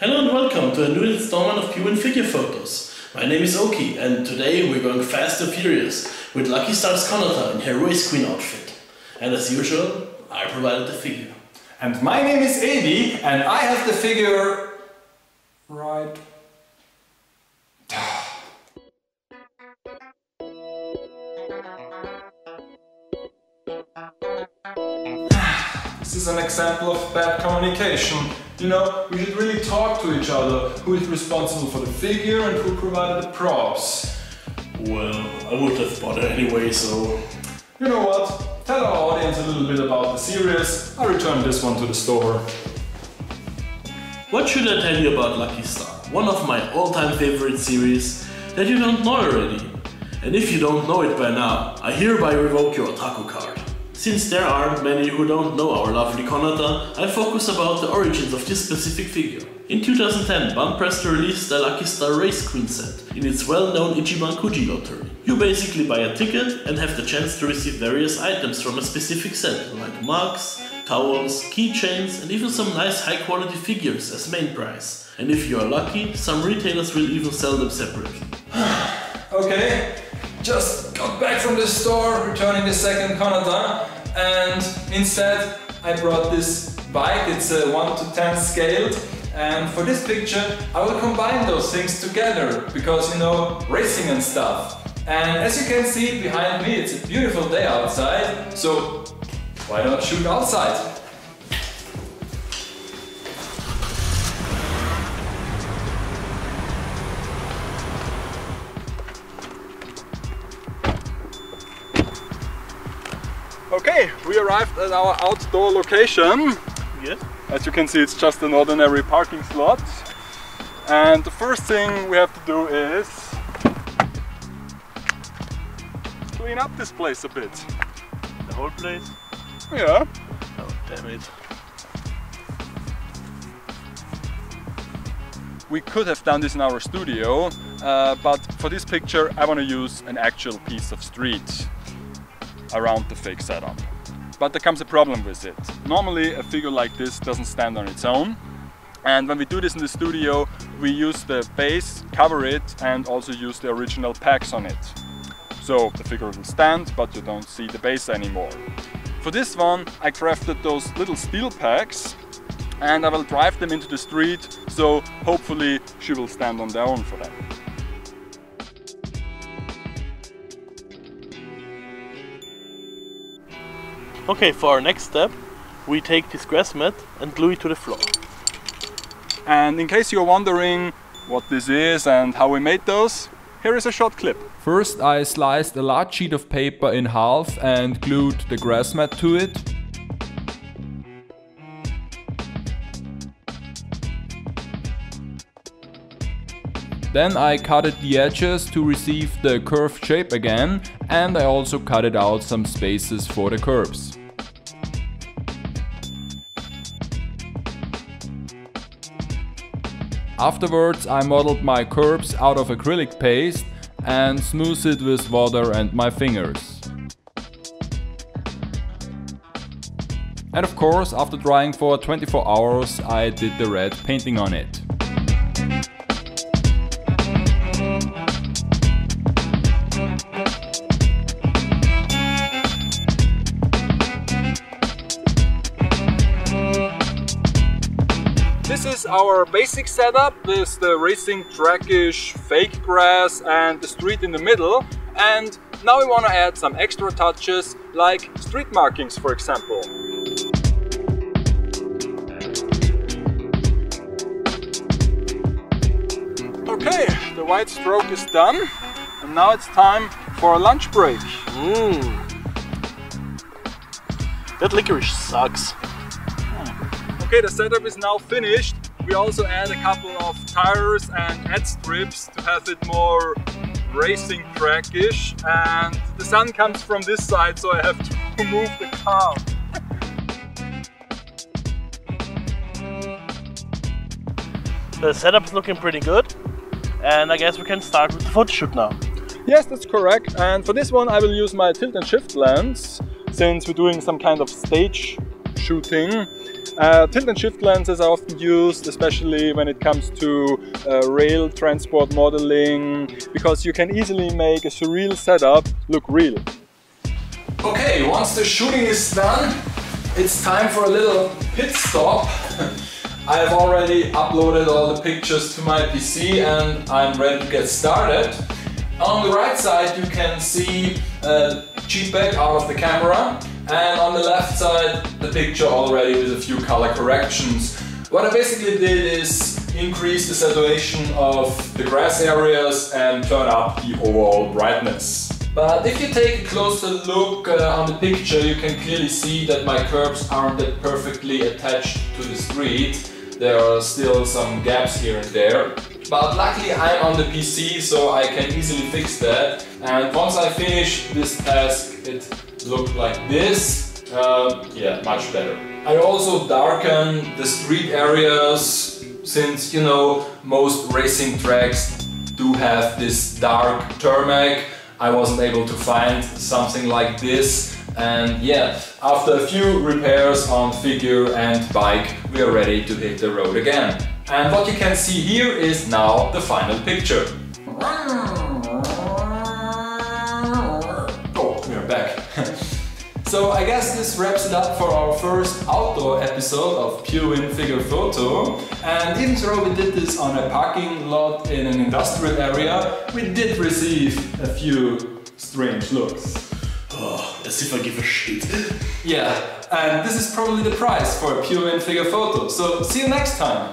Hello and welcome to a new installment of Pure Figure Photos. My name is Oki and today we're going fast and furious with Lucky Star's Kanata in her race queen outfit. And as usual, I provided the figure. And my name is Edi and I have the figure right. This is an example of bad communication. You know, we should really talk to each other. Who is responsible for the figure and who provided the props? Well, I would have bought it anyway, so... You know what? Tell our audience a little bit about the series. I'll return this one to the store. What should I tell you about Lucky Star? One of my all-time favorite series that you don't know already. And if you don't know it by now, I hereby revoke your otaku card. Since there aren't many who don't know our lovely Kanata, I'll focus about the origins of this specific figure. In 2010, Banpresto released the Lucky Star Race Queen set in its well-known Ichiban Kuji lottery. You basically buy a ticket and have the chance to receive various items from a specific set, like mugs, towels, keychains and even some nice high-quality figures as main prize. And if you are lucky, some retailers will even sell them separately. Okay. Just got back from the store, returning the second Kanata, and instead I brought this bike. It's a 1 to 10 scaled, and for this picture I will combine those things together because, you know, racing and stuff. And as you can see behind me, it's a beautiful day outside, so why not shoot outside? Okay, we arrived at our outdoor location. Yes. As you can see, it's just an ordinary parking slot. And the first thing we have to do is clean up this place a bit. The whole place? Yeah. Oh, damn it. We could have done this in our studio, but for this picture I want to use an actual piece of street around the fake setup. But there comes a problem with it. Normally a figure like this doesn't stand on its own, and when we do this in the studio we use the base, cover it, and also use the original pegs on it. So the figure will stand, but you don't see the base anymore. For this one I crafted those little steel pegs and I will drive them into the street, so hopefully she will stand on their own for that. Okay, for our next step, we take this grass mat and glue it to the floor. And in case you're wondering what this is and how we made those, here is a short clip. First I sliced a large sheet of paper in half and glued the grass mat to it. Then I cutted the edges to receive the curved shape again, and I also cutted out some spaces for the curves. Afterwards I modeled my curves out of acrylic paste and smoothed it with water and my fingers. And of course, after drying for 24 hours I did the red painting on it. This is our basic setup with the racing trackish fake grass and the street in the middle, and now we want to add some extra touches like street markings, for example. Okay, the white stroke is done and now it's time for a lunch break. That licorice sucks. Okay, the setup is now finished. We also add a couple of tires and head strips to have it more racing trackish, and the sun comes from this side, so I have to move the car. The setup's looking pretty good, and I guess we can start with the photo shoot now. Yes, that's correct, and for this one I will use my tilt and shift lens, since we're doing some kind of stage shooting. Tilt and shift lenses are often used, especially when it comes to rail transport modeling, because you can easily make a surreal setup look real. Okay, once the shooting is done, it's time for a little pit stop. I've already uploaded all the pictures to my PC and I'm ready to get started. On the right side you can see a JPEG out of the camera, and on the left side the picture already with a few color corrections. What I basically did is increase the saturation of the grass areas and turn up the overall brightness. But if you take a closer look on the picture, you can clearly see that my curbs aren't that perfectly attached to the street. There are still some gaps here and there. But luckily I'm on the PC, so I can easily fix that. And once I finish this task, it looked like this. Yeah, much better. I also darken the street areas, since, you know, most racing tracks do have this dark tarmac. I wasn't able to find something like this, and yeah, after a few repairs on figure and bike, we are ready to hit the road again. And what you can see here is now the final picture. Oh, we are back. So I guess this wraps it up for our first outdoor episode of Pure Win Figure Photo. And even though we did this on a parking lot in an industrial area, we did receive a few strange looks. Oh, as if I give a shit. Yeah, and this is probably the price for a Pure Win Figure Photo. So see you next time.